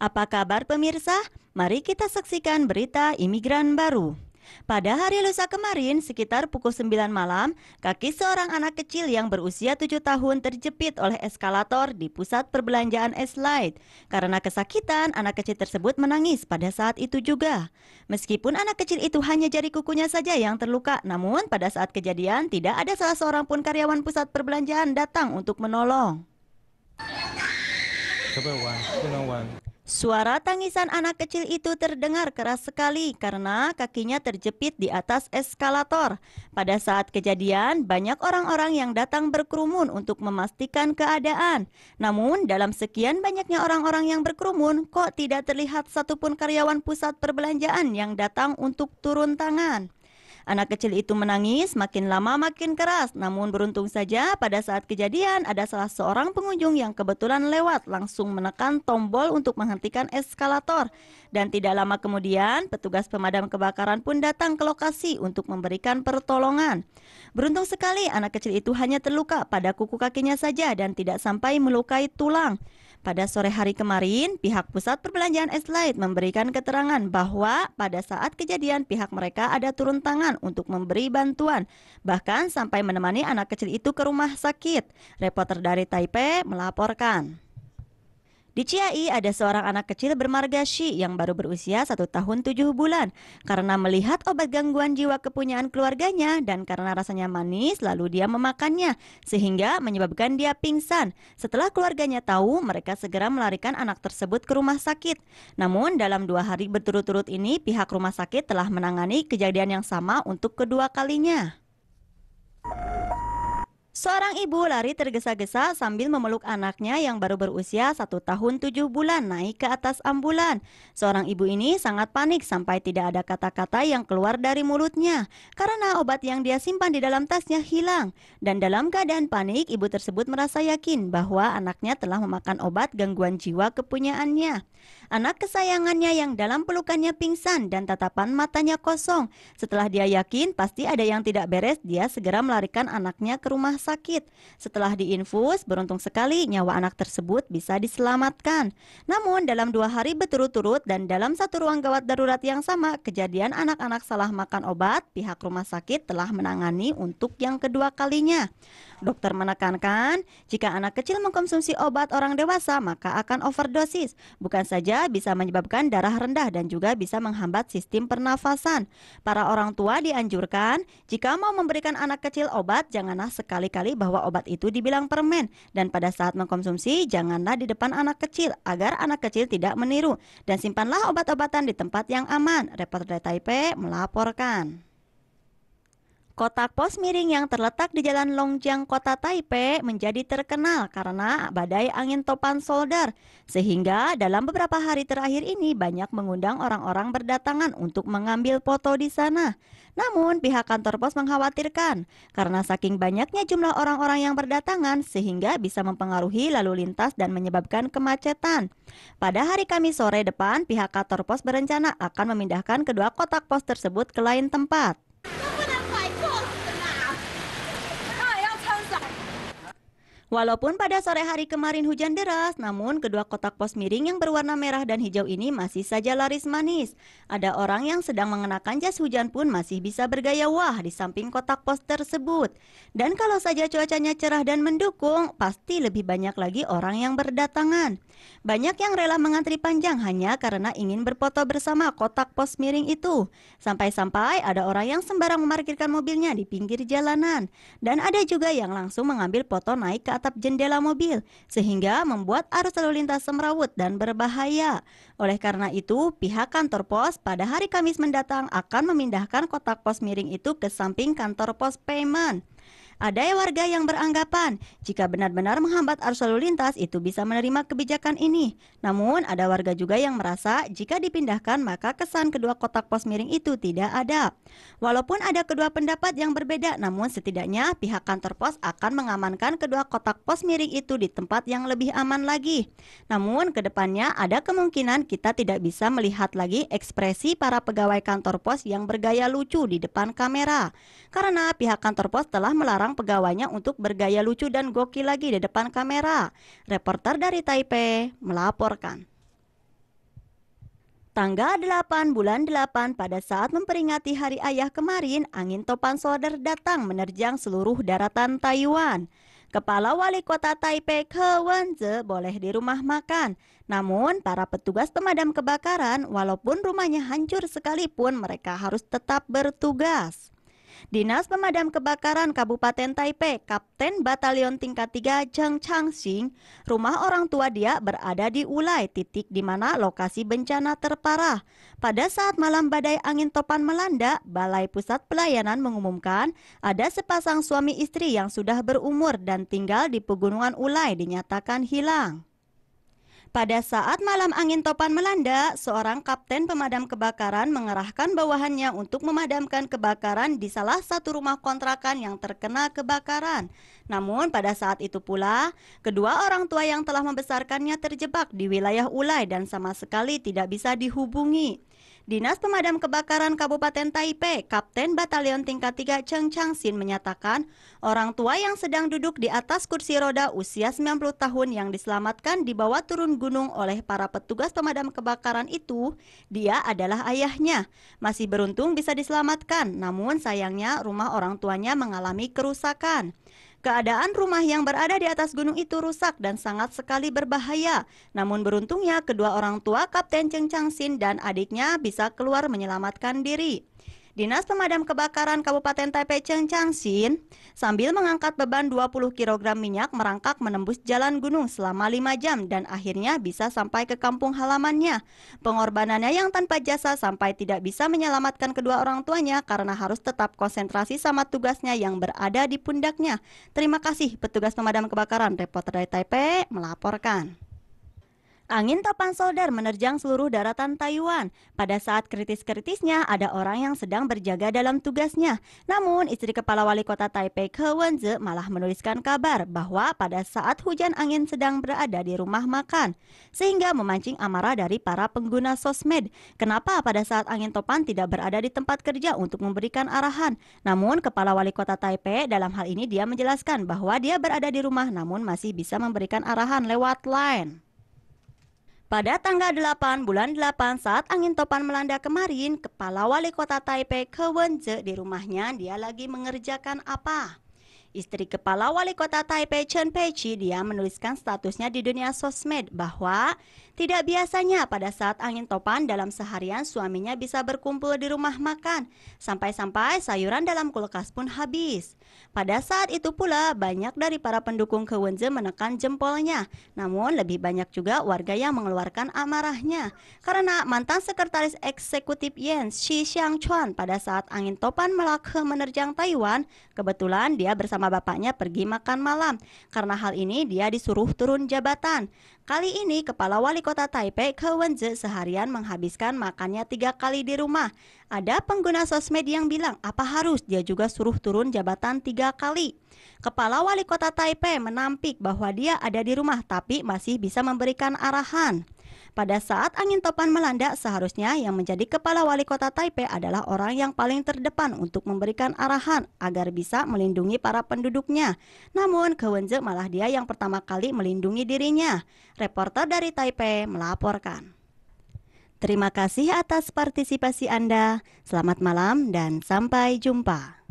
Apa kabar pemirsa? Mari kita saksikan berita imigran baru. Pada hari lusa kemarin, sekitar pukul 9 malam, kaki seorang anak kecil yang berusia 7 tahun terjepit oleh eskalator di pusat perbelanjaan Eslite. Karena kesakitan, anak kecil tersebut menangis pada saat itu juga. Meskipun anak kecil itu hanya jari kukunya saja yang terluka, namun pada saat kejadian tidak ada salah seorang pun karyawan pusat perbelanjaan datang untuk menolong. Suara tangisan anak kecil itu terdengar keras sekali karena kakinya terjepit di atas eskalator. Pada saat kejadian, banyak orang-orang yang datang berkerumun untuk memastikan keadaan. Namun, dalam sekian banyaknya orang-orang yang berkerumun, kok tidak terlihat satupun karyawan pusat perbelanjaan yang datang untuk turun tangan. Anak kecil itu menangis makin lama makin keras, namun beruntung saja pada saat kejadian ada salah seorang pengunjung yang kebetulan lewat langsung menekan tombol untuk menghentikan eskalator. Dan tidak lama kemudian petugas pemadam kebakaran pun datang ke lokasi untuk memberikan pertolongan. Beruntung sekali anak kecil itu hanya terluka pada kuku kakinya saja dan tidak sampai melukai tulang. Pada sore hari kemarin, pihak pusat perbelanjaan Eslite memberikan keterangan bahwa pada saat kejadian pihak mereka ada turun tangan untuk memberi bantuan, bahkan sampai menemani anak kecil itu ke rumah sakit. Reporter dari Taipei melaporkan. Di Chiai ada seorang anak kecil bermarga Shi yang baru berusia 1 tahun 7 bulan. Karena melihat obat gangguan jiwa kepunyaan keluarganya dan karena rasanya manis lalu dia memakannya sehingga menyebabkan dia pingsan. Setelah keluarganya tahu, mereka segera melarikan anak tersebut ke rumah sakit. Namun dalam 2 hari berturut-turut ini pihak rumah sakit telah menangani kejadian yang sama untuk kedua kalinya. Seorang ibu lari tergesa-gesa sambil memeluk anaknya yang baru berusia 1 tahun 7 bulan naik ke atas ambulan. Seorang ibu ini sangat panik sampai tidak ada kata-kata yang keluar dari mulutnya karena obat yang dia simpan di dalam tasnya hilang. Dan dalam keadaan panik, ibu tersebut merasa yakin bahwa anaknya telah memakan obat gangguan jiwa kepunyaannya. Anak kesayangannya yang dalam pelukannya pingsan dan tatapan matanya kosong. Setelah dia yakin pasti ada yang tidak beres, dia segera melarikan anaknya ke rumah sakit. Setelah diinfus, beruntung sekali nyawa anak tersebut bisa diselamatkan. Namun dalam 2 hari berturut-turut dan dalam satu ruang gawat darurat yang sama, kejadian anak-anak salah makan obat, pihak rumah sakit telah menangani untuk yang kedua kalinya. Dokter menekankan, jika anak kecil mengkonsumsi obat orang dewasa, maka akan overdosis. Bukan saja bisa menyebabkan darah rendah dan juga bisa menghambat sistem pernafasan. Para orang tua dianjurkan, jika mau memberikan anak kecil obat, janganlah sekali-kali bahwa obat itu dibilang permen. Dan pada saat mengkonsumsi, janganlah di depan anak kecil, agar anak kecil tidak meniru. Dan simpanlah obat-obatan di tempat yang aman. Reporter dari Taipei melaporkan. Kotak pos miring yang terletak di Jalan Longjiang, Kota Taipei menjadi terkenal karena badai angin topan Soldar. Sehingga dalam beberapa hari terakhir ini banyak mengundang orang-orang berdatangan untuk mengambil foto di sana. Namun pihak kantor pos mengkhawatirkan karena saking banyaknya jumlah orang-orang yang berdatangan sehingga bisa mempengaruhi lalu lintas dan menyebabkan kemacetan. Pada hari Kamis sore depan, pihak kantor pos berencana akan memindahkan kedua kotak pos tersebut ke lain tempat. Walaupun pada sore hari kemarin hujan deras, namun kedua kotak pos miring yang berwarna merah dan hijau ini masih saja laris manis. Ada orang yang sedang mengenakan jas hujan pun masih bisa bergaya wah di samping kotak pos tersebut. Dan kalau saja cuacanya cerah dan mendukung, pasti lebih banyak lagi orang yang berdatangan. Banyak yang rela mengantri panjang hanya karena ingin berfoto bersama kotak pos miring itu. Sampai-sampai ada orang yang sembarang memarkirkan mobilnya di pinggir jalanan. Dan ada juga yang langsung mengambil foto naik ke atap jendela mobil, sehingga membuat arus lalu lintas semrawut dan berbahaya. Oleh karena itu, pihak kantor pos pada hari Kamis mendatang akan memindahkan kotak pos miring itu ke samping kantor pos payment. Ada warga yang beranggapan jika benar-benar menghambat arus lalu lintas itu bisa menerima kebijakan ini. Namun ada warga juga yang merasa jika dipindahkan maka kesan kedua kotak pos miring itu tidak ada. Walaupun ada kedua pendapat yang berbeda, namun setidaknya pihak kantor pos akan mengamankan kedua kotak pos miring itu di tempat yang lebih aman lagi. Namun kedepannya ada kemungkinan kita tidak bisa melihat lagi ekspresi para pegawai kantor pos yang bergaya lucu di depan kamera. Karena pihak kantor pos telah melarang pegawainya untuk bergaya lucu dan gokil lagi di depan kamera. Reporter dari Taipei melaporkan. Tanggal 8 bulan 8 pada saat memperingati Hari Ayah kemarin, angin topan solder datang menerjang seluruh daratan Taiwan. Kepala Wali Kota Taipei Ke Wen-je boleh di rumah makan. Namun, para petugas pemadam kebakaran, walaupun rumahnya hancur sekalipun, mereka harus tetap bertugas. Dinas Pemadam Kebakaran Kabupaten Taipei, Kapten Batalion Tingkat 3 Cheng Changxing, rumah orang tua dia berada di Ulai, titik di mana lokasi bencana terparah. Pada saat malam badai angin topan melanda, Balai Pusat Pelayanan mengumumkan ada sepasang suami istri yang sudah berumur dan tinggal di Pegunungan Ulai dinyatakan hilang. Pada saat malam angin topan melanda, seorang kapten pemadam kebakaran mengerahkan bawahannya untuk memadamkan kebakaran di salah satu rumah kontrakan yang terkena kebakaran. Namun pada saat itu pula, kedua orang tua yang telah membesarkannya terjebak di wilayah Ulai dan sama sekali tidak bisa dihubungi. Dinas Pemadam Kebakaran Kabupaten Taipei, Kapten Batalion Tingkat 3 Cheng Changxin menyatakan, orang tua yang sedang duduk di atas kursi roda usia 90 tahun yang diselamatkan dibawa turun gunung oleh para petugas pemadam kebakaran itu, dia adalah ayahnya. Masih beruntung bisa diselamatkan, namun sayangnya rumah orang tuanya mengalami kerusakan. Keadaan rumah yang berada di atas gunung itu rusak dan sangat sekali berbahaya. Namun beruntungnya kedua orang tua Kapten Cheng Changxin dan adiknya bisa keluar menyelamatkan diri. Dinas Pemadam Kebakaran Kabupaten Taipei Cheng Changxin sambil mengangkat beban 20 kg minyak merangkak menembus jalan gunung selama 5 jam dan akhirnya bisa sampai ke kampung halamannya. Pengorbanannya yang tanpa jasa sampai tidak bisa menyelamatkan kedua orang tuanya karena harus tetap konsentrasi sama tugasnya yang berada di pundaknya. Terima kasih petugas pemadam kebakaran. Reporter dari Taipei melaporkan. Angin topan solder menerjang seluruh daratan Taiwan. Pada saat kritis-kritisnya, ada orang yang sedang berjaga dalam tugasnya. Namun, istri Kepala Wali Kota Taipei Ke Wen-je malah menuliskan kabar bahwa pada saat hujan angin sedang berada di rumah makan, sehingga memancing amarah dari para pengguna sosmed. Kenapa pada saat angin topan tidak berada di tempat kerja untuk memberikan arahan? Namun, Kepala Wali Kota Taipei dalam hal ini dia menjelaskan bahwa dia berada di rumah namun masih bisa memberikan arahan lewat line. Pada tanggal 8 bulan 8 saat angin topan melanda kemarin, Kepala Wali Kota Taipei Ke Wen-je di rumahnya dia lagi mengerjakan apa? Istri Kepala Wali Kota Taipei Chen Peiqi dia menuliskan statusnya di dunia sosmed bahwa tidak biasanya pada saat angin topan dalam seharian suaminya bisa berkumpul di rumah makan. Sampai-sampai sayuran dalam kulkas pun habis. Pada saat itu pula banyak dari para pendukung Ke Wen-je menekan jempolnya. Namun lebih banyak juga warga yang mengeluarkan amarahnya. Karena mantan sekretaris eksekutif Yen Shi Xiangchuan pada saat angin topan Malacca menerjang Taiwan, kebetulan dia bersama bapaknya pergi makan malam. Karena hal ini dia disuruh turun jabatan. Kali ini Kepala Wali Kota Taipei Ke Wen-je seharian menghabiskan makannya 3 kali di rumah. Ada pengguna sosmed yang bilang apa harus dia juga suruh turun jabatan 3 kali. Kepala Wali Kota Taipei menampik bahwa dia ada di rumah tapi masih bisa memberikan arahan. Pada saat angin topan melanda, seharusnya yang menjadi Kepala Wali Kota Taipei adalah orang yang paling terdepan untuk memberikan arahan agar bisa melindungi para penduduknya. Namun, Ke Wen-je malah dia yang pertama kali melindungi dirinya. Reporter dari Taipei melaporkan. Terima kasih atas partisipasi Anda. Selamat malam dan sampai jumpa.